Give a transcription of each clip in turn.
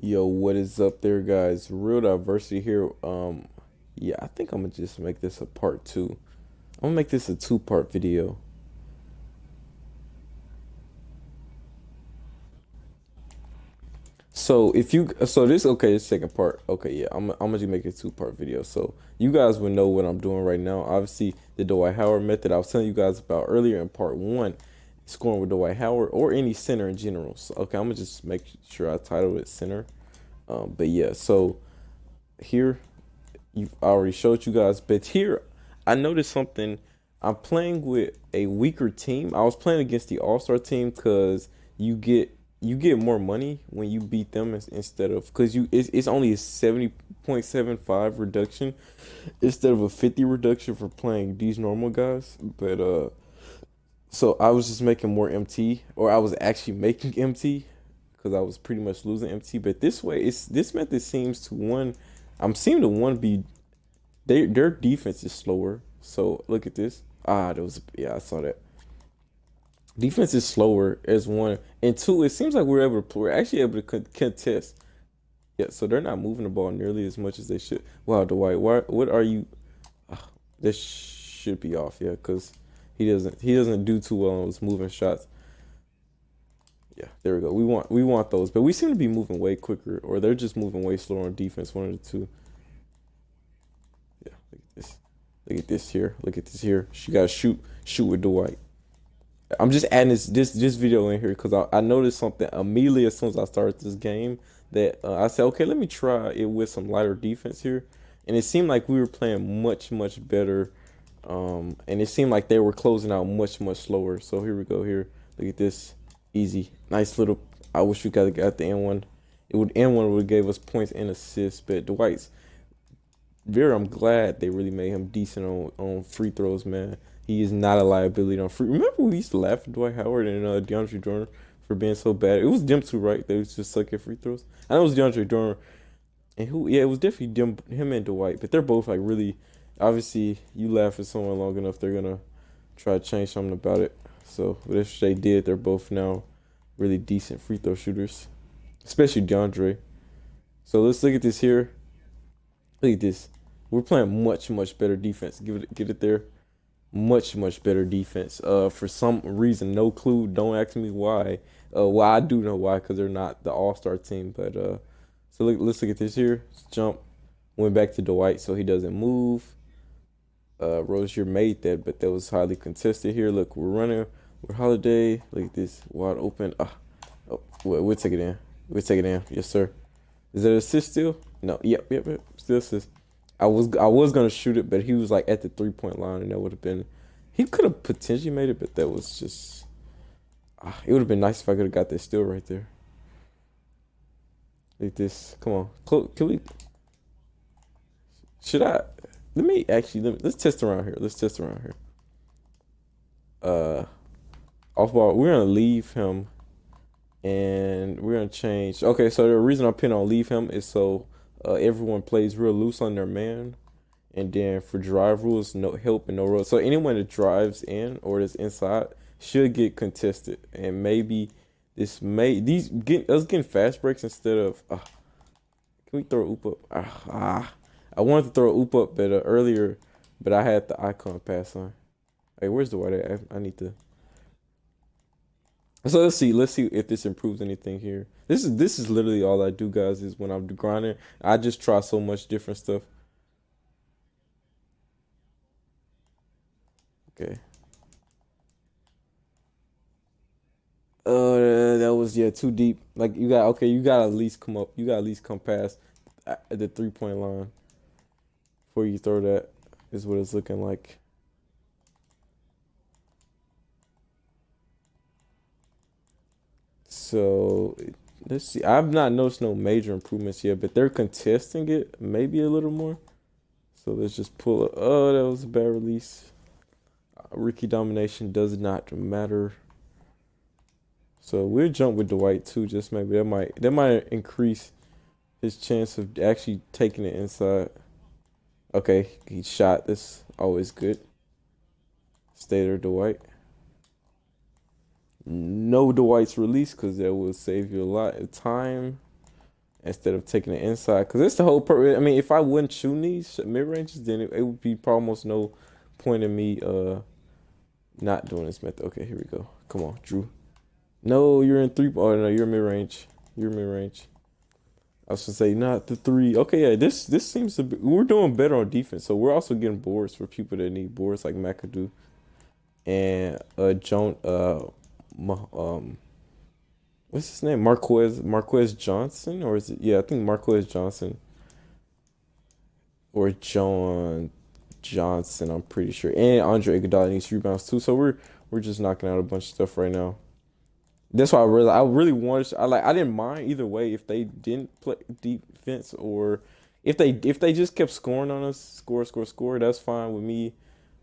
Yo, what is up there, guys? Real diversity here. Yeah, I think I'm gonna just make this a part two. I'm gonna make this a two-part video. So if you, so this okay, this second part. Okay, yeah, I'm gonna make a two-part video. So you guys would know what I'm doing right now. Obviously, the Dwight Howard method I was telling you guys about earlier in part one, scoring with Dwight Howard or any center in general. So okay, I'm gonna just make sure I title it center. But yeah, so here I already showed you guys, but here I noticed something. I'm playing with a weaker team. I was playing against the All Star team because you get more money when you beat them instead of because it's only a 70.75 reduction instead of a 50 reduction for playing these normal guys. But so I was just making more MT, or I was actually making MT because I was pretty much losing MT. But this way, it's this method seems to one. I'm seeming to one be their defense is slower. So look at this. There was yeah, I saw that. Defense is slower as one, and two. It seems like we're actually able to contest. Yeah, so they're not moving the ball nearly as much as they should. Wow, Dwight, what are you? This should be off, yeah, because he doesn't do too well on those moving shots. Yeah, there we go. We want those, but we seem to be moving way quicker, or they're just moving way slower on defense. One of the two. Yeah, look at this. Look at this here. Look at this here. She got to shoot with Dwight. I'm just adding this video in here because I noticed something immediately as soon as I started this game that I said, okay, let me try it with some lighter defense here, and it seemed like we were playing much better, and it seemed like they were closing out much slower. So here we go. Here, look at this, easy, nice little. I wish we got the N one. It would N one would have gave us points and assists, but Dwight's very. I'm glad they really made him decent on free throws, man. He is not a liability on free. Remember we used to laugh at Dwight Howard and DeAndre Jordan for being so bad. It was them two, right? They was just suck at free throws. I know it was DeAndre Jordan and who? Yeah, it was definitely him and Dwight. But they're both like really. Obviously, you laugh at someone long enough, they're gonna try to change something about it. So, but if they did, they're both now really decent free throw shooters, especially DeAndre. So let's look at this here. Look at this. We're playing much better defense. Get it there. Much better defense. For some reason, no clue. Don't ask me why. Well, I do know why because they're not the All Star team. But so let's look at this here. Let's jump. Went back to Dwight so he doesn't move. Rozier made that, but that was highly contested here. Look, we're running. We're Holiday. Look at this wide open. Oh, we'll take it in. We'll take it in. Yes, sir. Is that assist still? No. Yep. Still assist. I was gonna shoot it, but he was like at the 3 point line, and that would have been. He could have potentially made it, but that was just. It would have been nice if I could have got that still right there. Like this. Come on. Can we? Should I? Let's test around here. Let's test around here. Uh, Off ball. We're gonna leave him, and we're gonna change. Okay, so the reason I'm pinning on leave him is so everyone plays real loose on their man. And then for drive rules, no help and no roll. So anyone that drives in or that's inside should get contested. And maybe this may these get us getting fast breaks instead of can we throw a oop up? I wanted to throw a oop up but earlier, but I had the icon pass on. Hey, where's the water? I need to. So let's see if this improves anything here. This is literally all I do, guys. Is when I'm grinding, I just try so much different stuff. Okay. That was yeah too deep. Like you got okay, you got to at least come up. You got to at least come past the 3 point line before you throw that. Is what it's looking like. So let's see. I've not noticed no major improvements yet, but they're contesting it maybe a little more. So let's just pull it. Oh, that was a bad release. Ricky domination does not matter. So we'll jump with Dwight too. Just maybe that might increase his chance of actually taking it inside. Okay, he shot. This always good. Stay there, Dwight. No Dwight's release because that will save you a lot of time. instead of taking it inside. Because it's the whole purpose. I mean, if I wouldn't shoot these mid ranges, then it would be almost no point in me not doing this method. Okay, here we go. Come on, Drew. No, you're in three. Oh no, you're mid range. You're mid range. I was gonna say not the three. Okay, yeah, this seems to be, we're doing better on defense. So we're also getting boards for people that need boards like McAdoo and Joan what's his name? Marquez Johnson, or is it? Yeah, I think Marquez Johnson or John Johnson. I'm pretty sure. And Andre Iguodala needs rebounds too. So we're just knocking out a bunch of stuff right now. That's why I really wanted. I didn't mind either way if they didn't play defense or if they just kept scoring on us, score. That's fine with me.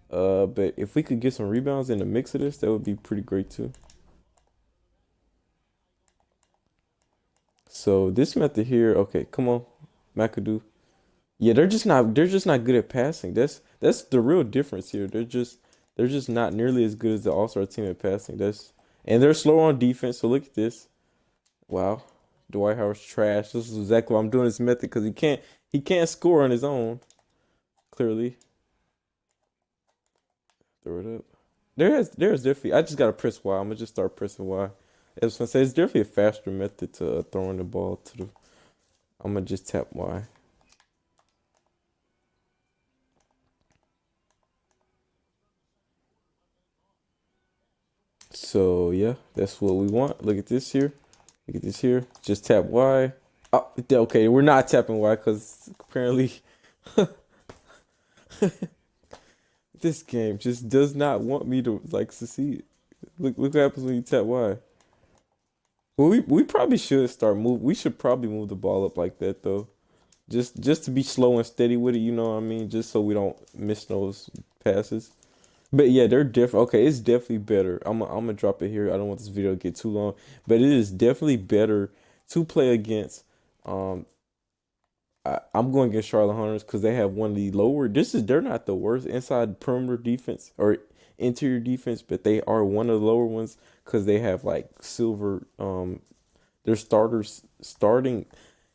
But if we could get some rebounds in the mix of this, that would be pretty great too. So this method here, okay, come on, McAdoo. Yeah, they're just not good at passing. That's the real difference here. They're just not nearly as good as the All Star team at passing. And they're slow on defense. So look at this. Wow, Dwight Howard's trash. This is exactly why I'm doing this method because he can't score on his own. Clearly, throw it up. There's definitely. I just gotta press Y. I'm gonna just start pressing Y. I was gonna say it's definitely a faster method to throwing the ball to the. I'm gonna just tap Y. So yeah, that's what we want. Look at this here. Look at this here. Just tap Y. Oh, okay, we're not tapping Y because apparently this game just does not want me to like succeed. Look what happens when you tap Y. Well, we probably should start move. We should probably move the ball up like that though, just to be slow and steady with it. You know what I mean? Just so we don't miss those passes. But yeah, they're different. Okay, it's definitely better. I'm gonna drop it here. I don't want this video to get too long, but it is definitely better to play against. Um, I'm going against Charlotte Hunters because they have one of the lower. They're not the worst inside perimeter defense or interior defense, but they are one of the lower ones because they have like silver. Their starting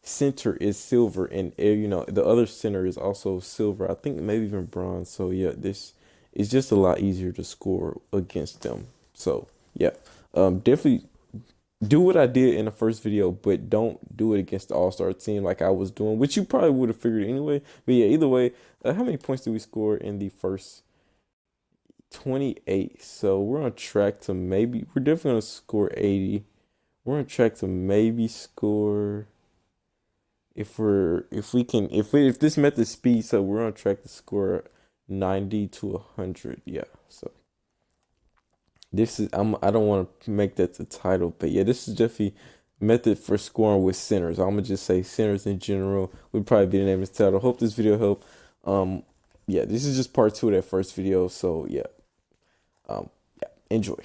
center is silver, and the other center is also silver. I think maybe even bronze. So yeah, this is just a lot easier to score against them. So yeah, definitely do what I did in the first video, but don't do it against the All Star team like I was doing, which you probably would have figured anyway. But yeah, either way, how many points did we score in the first 28? So we're on track to maybe we're definitely gonna score 80. We're on track to maybe score if this method speeds up, we're on track to score 90 to 100. Yeah. So this is I don't want to make that the title, but yeah, this is definitely method for scoring with centers. I'm gonna just say centers in general would probably be the name of the title. Hope this video helped. Um, yeah, this is just part two of that first video. So yeah, yeah, enjoy.